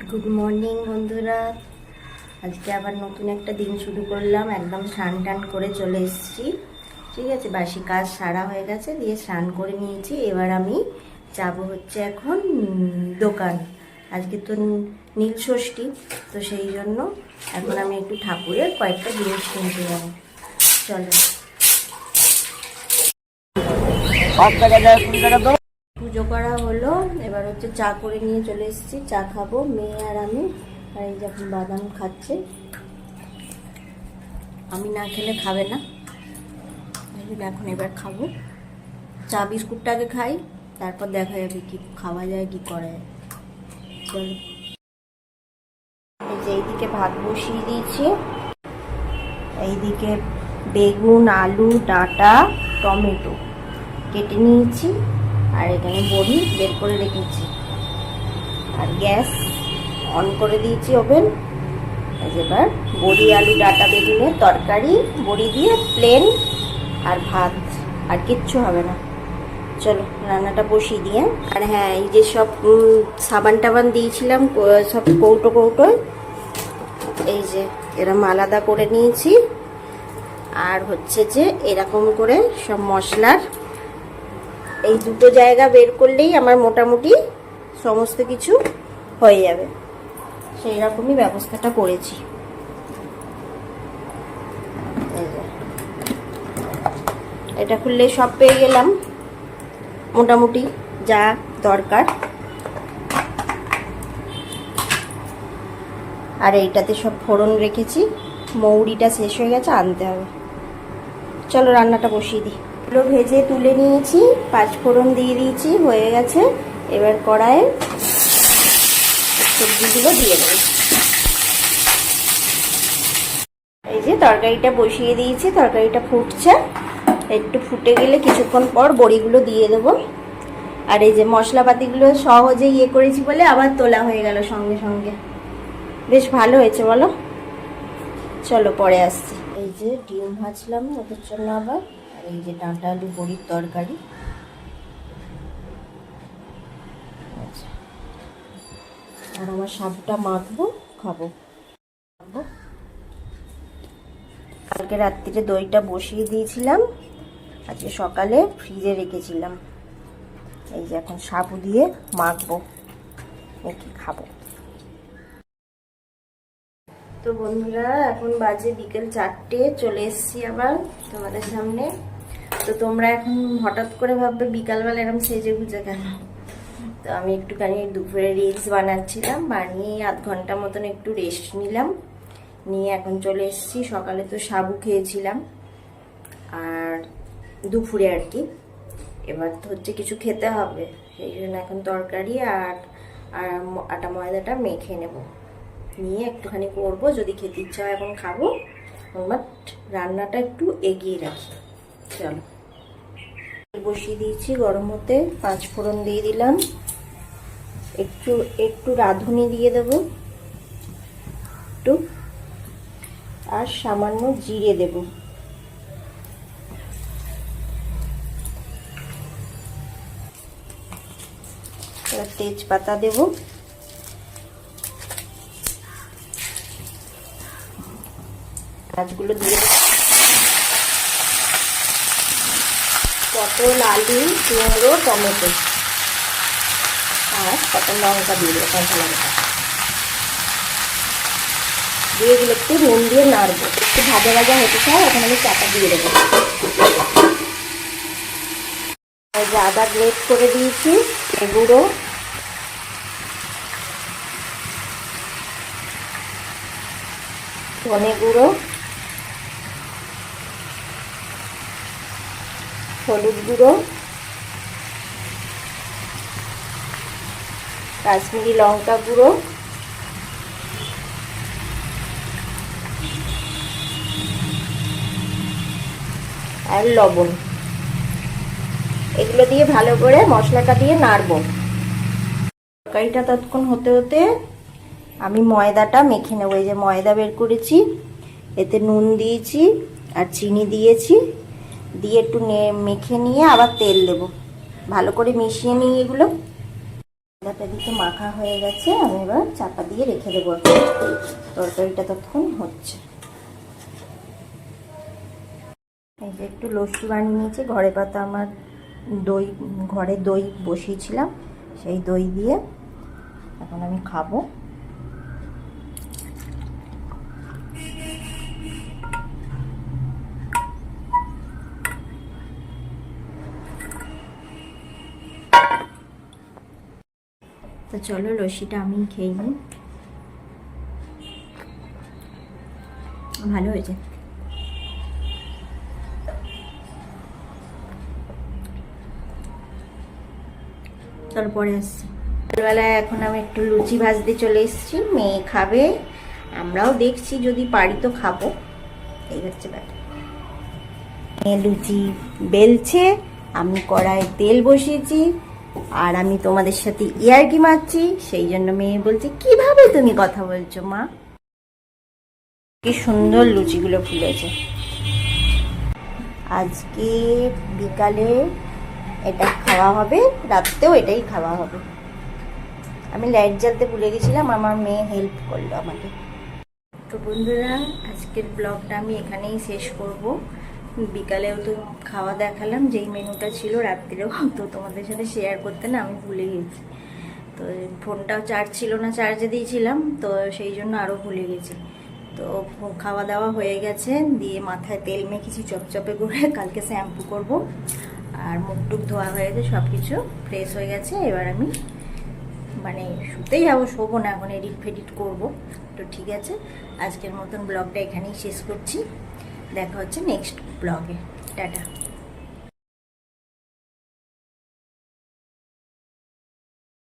Good morning বন্ধুরা। আজকে আবার নতুন একটা দিন শুরু করলাম। একদম স্নান টান করে চলে এসেছি। ঠিক আছে, বাসি কাজ সারা হয়ে গেছে, দিয়ে স্নান করে নিয়েছি। এবার আমি যাব হচ্ছে এখন দোকান। আজকে তো নীল ষষ্ঠী, তো সেই জন্য এখন আমি একটু ঠাকুরের কয়েকটা জিনিস কিনতে যাবো। চলো। পুজো করা হলো, এবার হচ্ছে চা করে নিয়ে চলে এসেছি। চা খাবো মেয়ে আর আমি। আর এই যখন বাদাম খাচ্ছে, আমি না খেলে খাবে না, এখন এবার খাবো। চা বিস্কুটটা আগে খাই, তারপর দেখা যাবে কি খাওয়া যায় কি করা যায়। চলো। এই যে এইদিকে ভাত বসিয়ে দিয়েছি, এইদিকে বেগুন, আলু, ডাঁটা, টমেটো কেটে নিয়েছি, আর এখানে বড়ি বের করে রেখেছি, আর গ্যাস অন করে দিয়েছি, ওভেন। এবার বড়ি, আলু, ডাঁটা, বেগুনের তরকারি, বড়ি দিয়ে প্লেন আর ভাত, আর কিচ্ছু হবে না। চলো রান্নাটা বসিয়ে দিয়ে। আর হ্যাঁ, এই যে সব সাবান টাবান দিয়েছিলাম সব কৌটো কৌটোয়, এই যে এরকম আলাদা করে নিয়েছি। আর হচ্ছে যে এরকম করে সব মশলার এই দুটো জায়গা বের করলেই আমার মোটামুটি সমস্ত কিছু হয়ে যাবে, সেই রকমই ব্যবস্থাটা করেছি। এটা খুললে সব পেয়ে গেলাম মোটামুটি যা দরকার। আর এইটাতে সব ফোড়ন রেখেছি, মৌরিটা শেষ হয়ে গেছে, আনতে হবে। চলো রান্নাটা বসিয়ে দিই। এগুলো ভেজে তুলে নিয়েছি, 5 ফোড়ন দিয়ে দিয়েছি, হয়ে গেছে। এবার কড়াইয়ে সবজিগুলো দিয়ে দেবো। এই যে তরকারিটা বসিয়ে দিয়েছি, তরকারিটা ফুটছে, একটু ফুটে গেলে কিছুক্ষণ পর বড়িগুলো দিয়ে দেবো। আর এই যে মশলাপাতিগুলো সহজে ইয়ে করেছি বলে আবার তোলা হয়ে গেল সঙ্গে সঙ্গে, বেশ ভালো হয়েছে বলো। চলো পরে আসছি। এই যে ডিম ভাজলাম ওদের জন্য আবার, আর এই যে ডাঁটা আলু বড়ির তরকারি। আচ্ছা, আর আমার সাবুটা মাখবো, খাবো। কালকে রাত্রিরে দইটা বসিয়ে দিয়েছিলাম, আজকে সকালে ফ্রিজে রেখেছিলাম। এই যে এখন সাবু দিয়ে মাখবো, মেখে খাবো। তো বন্ধুরা, এখন বাজে বিকেল 4টে, চলে এসেছি আবার তোমাদের সামনে। তো তোমরা এখন হঠাৎ করে ভাববে বিকালবেলা এরকম সেজে গুজে কেন। তো আমি একটুখানি দুপুরে রিলস বানাচ্ছিলাম, বানিয়ে আধ ঘন্টা মতন একটু রেস্ট নিলাম, নিয়ে এখন চলে এসেছি। সকালে তো সাবু খেয়েছিলাম, আর দুপুরে আর কি এবার তো হচ্ছে কিছু খেতে হবে, সেই জন্য এখন তরকারি আর আটা ময়দাটা মেখে নেব, নিয়ে একটুখানি করবো, যদি খেতে ইচ্ছা হয় এখন খাবো, বাট রান্নাটা একটু এগিয়ে রাখি। চলো বসিয়ে দিয়েছি গরম হতে, 5 ফোড়ন দিয়ে দিলাম, একটু একটু রাঁধুনি দিয়ে দেব একটু, আর সামান্য জিরে দেব। তেজপাতা দেব, কাজগুলো দিয়ে পটল, আলু, কুমড়ো, টমেটো, আর কত লঙ্কা দিয়ে দেবো, কাঁচা লঙ্কা দিয়ে এগুলো একটু নুন দিয়ে নাড়বো, একটু ভাজা ভাজা হতে চাই। এখন আমি চাটা দিয়ে দেবো। আদা গ্রেট করে দিয়েছি, গুঁড়ো, ধনে গুঁড়ো, হলুদ গুঁড়ো, কাশ্মীরি লঙ্কা গুঁড়ো, আর লবণ। এগুলো দিয়ে ভালো করে মশলাটা দিয়ে নাড়বো। তরকারিটা ততক্ষণ হতে হতে আমি ময়দাটা মেখে নেবো। এই যে ময়দা বের করেছি, এতে নুন দিয়েছি আর চিনি দিয়েছি, দিয়ে একটু মেখে নিয়ে আবার তেল দেবো, ভালো করে মিশিয়ে নিই এগুলো। মশলাটা দিতে মাখা হয়ে গেছে, আমি এবার চাপা দিয়ে রেখে দেবো। তরকারিটা তখন হচ্ছে। এই যে একটু লস্যি বানিয়ে নিয়েছি, ঘরে পাতা আমার দই, ঘরে দই বসিয়েছিলাম, সেই দই দিয়ে এখন আমি খাবো। তো চলো লস্যিটা আমি খেয়ে নিই। ভালো হয়েছে। তারপরে আসছি সকালবেলায়, এখন আমি একটু লুচি ভাজতে চলে এসেছি। মেয়ে খাবে, আমরাও দেখছি যদি পারি তো খাবো। এই হচ্ছে ব্যাপার। মেয়ে লুচি বেলছে, আমি কড়াইয়ে তেল বসিয়েছি, আর আমি তোমাদের সাথে ইয়ার্কি মারছি। সেই জন্য মেয়ে বলছে কিভাবে তুমি কথা বলছো মা। কি সুন্দর লুচিগুলো ফুলেছে। আজকে বিকালে এটা খাওয়া হবে, রাত্রেও এটাই খাওয়া হবে। আমি লাইট জ্বালতে ভুলে গেছিলাম, আমার মেয়ে হেল্প করলো আমাকে। তো বন্ধুরা, আজকের ব্লগটা আমি এখানেই শেষ করব। বিকালেও তো খাওয়া দেখালাম, যেই মেনুটা ছিল রাত্রেও, তো তোমাদের সাথে শেয়ার করতে না আমি ভুলে গেছি। তো ফোনটাও চার্জ ছিল না, চার্জে দিয়েছিলাম, তো সেই জন্য আরও ভুলে গেছি। তো খাওয়া দাওয়া হয়ে গেছে, দিয়ে মাথায় তেল মেখেছি চপচপে করে, কালকে শ্যাম্পু করব। আর মুখ টুক ধোয়া হয়ে গেছে, সব কিছু ফ্রেশ হয়ে গেছে। এবার আমি মানে শুতেই যাবো, শোবো না, এখন এডিট ফেডিট করবো। তো ঠিক আছে, আজকের মতন ব্লগটা এখানেই শেষ করছি। দেখা হচ্ছে নেক্সট ব্লগে। টাটা।